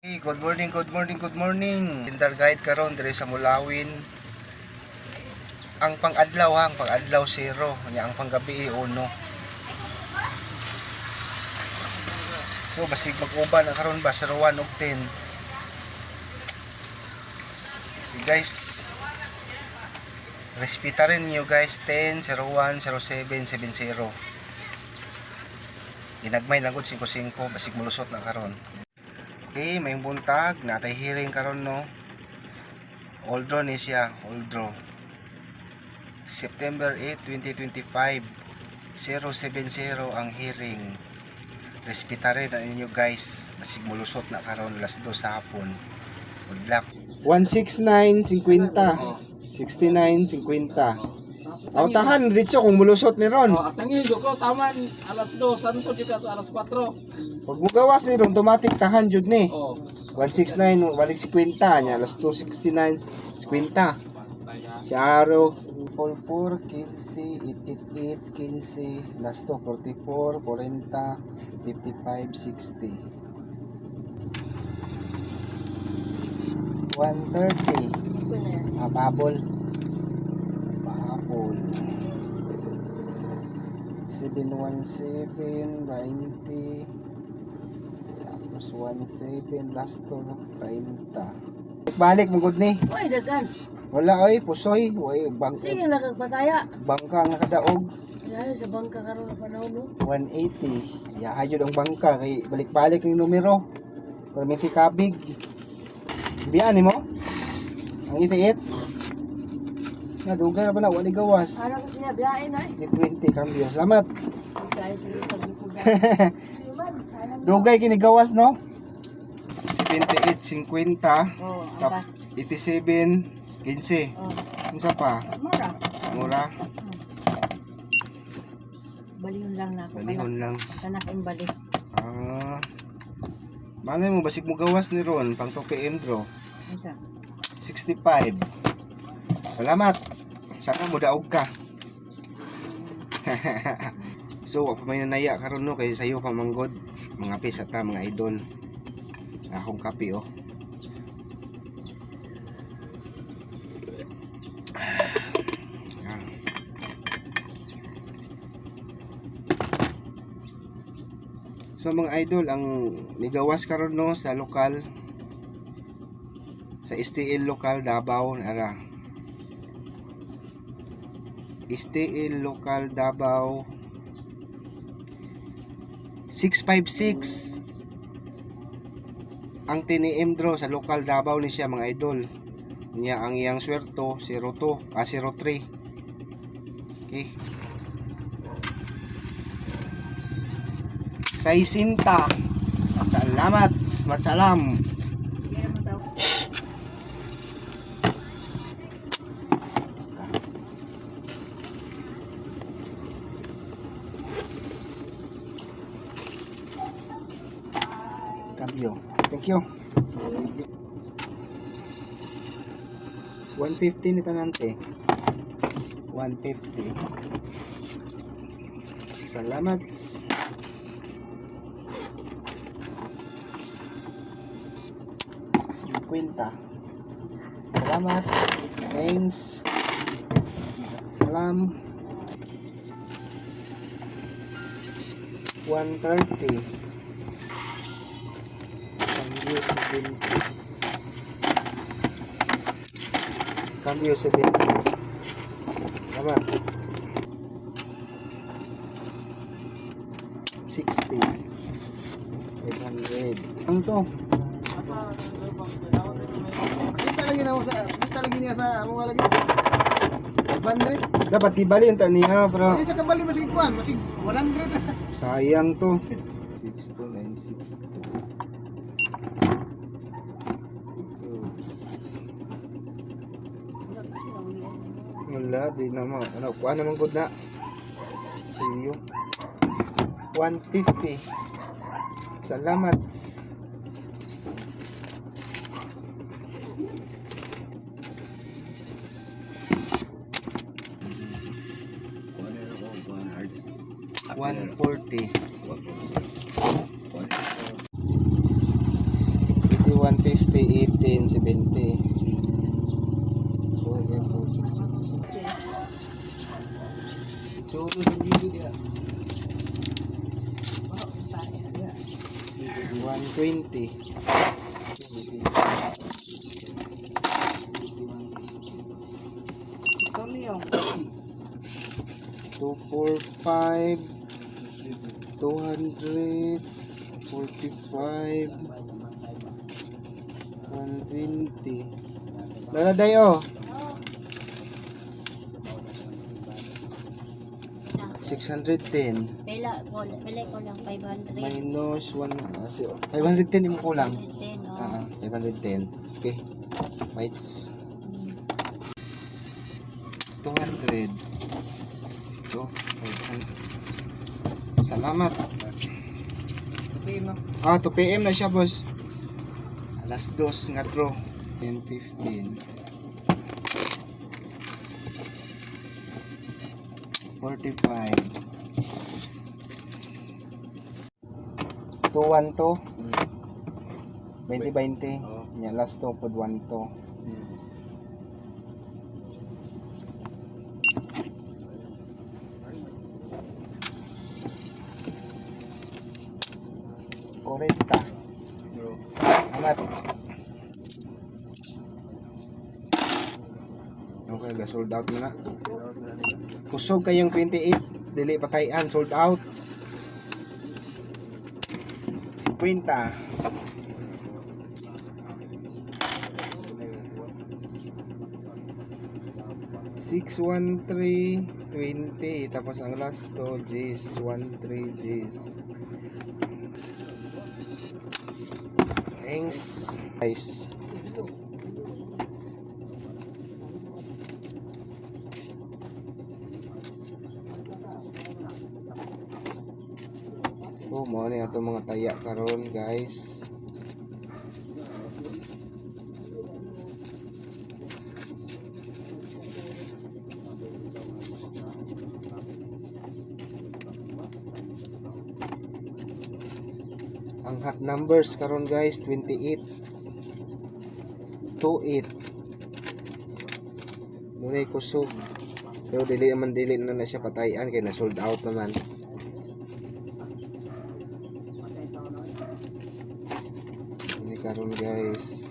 Hey, good morning, good morning, good morning. Tinder guide karon dire sa Mulawin. Ang pang-adlaw ang pang-adlaw 0, nya ang panggabi 1. So basig mag-uban na karon ba 01 ug 10. Okay, guys. Respeta rin niyo guys 10, 01, 07, 70. Ginagmay lang gud 55 basig mulusot na karon. Okay, may buntag natay hearing karon no. Oldro ni siya, Oldro. September 8, 2025. 070 ang hearing. Respeta rin na ninyo guys. Basig mulusot na karon alas 2 sa hapon. Good luck. 169.50. 69.50. Aw tahan diretso kung mulusot ni ron. Tangi ko taman alas 2 santo kita sa alas 4. Pag mugawas ni ron automatic tahan jud ni. Oh. 169 balik 50 nya alas 269 50. Charo 44 15 88 15 last 2 44 40 55 60 130 babol 717 20 tapos 17 last 2 30 balik mong good ni Uy, dagan. wala oy pusoy way Sige, nakagpataya. bangka ang nakadaog Ayaw sa bangka karon na panahon mo. 180 yahayod ang bangka kay balik-balik yung numero permiti kabig biyan mo ang itiit na dugar ba na wali gawas Ano ko siya biyain ay. di 20 kambyo salamat Kaya sige pagbukugan. dugay kinigawas no 78 50 Oh, tap 87 15 Oh, unsa pa mura. mura Balihon lang na ako. balihon lang Kanak ang bali. malay mo basig mo gawas ni ron pang 2 PM draw Unsa? 65 salamat sana mo daog ka so wa pa may nanaya karon no kay sayo pa manggod mga pis at mga idol akong kape oh Yan. So mga idol ang nigawas karon no sa lokal sa STL lokal Davao ara STL lokal Davao 656 ang TNM draw sa lokal Davao ni siya mga idol niya ang iyang swerto 02 03 okay Saisinta salamat matsalam Kaya mo daw. cambio thank you 150 ni tanante 150 salamat 50 salamat thanks salam 130 cambio 70 salamat 60 500 ang to Kita lagi niya sa mga lagi. 500 dapat tibali yung taniya bro Sa kabali masig kuan, masig 100. sayang to 62960 oops wala di naman ano kuha naman good na iyo 150 salamat 140 81 150, 18, 70. 48, 46, 47. So, ito yung video dia. 120. Tomio. 245, 200, 45, 120. Laladay oh. 610 Pila ko lang 500. minus 1 510 yung kulang. 510, oh. 510. Okay. Whites 200. Ito 500. Salamat. Okay, no? 2 PM na siya, boss. Alas 2 nga tro. 10:15. 45. 212. 20-20. Nya last to pod 1 to. Korenta. Amat. Okay, sold out mo na. Kusog kayong 28, dili patayan, sold out. 50. Six, 1, 3, 20. Tapos ang last to, G's, 1, 3, G's. Thanks. Nice. Oh, mo ni ato mga taya karon, guys. Ang hot numbers karon, guys, 28, 28. Muna kusog. Pero dili na siya patayan kaya na sold out naman. Ini karon, guys.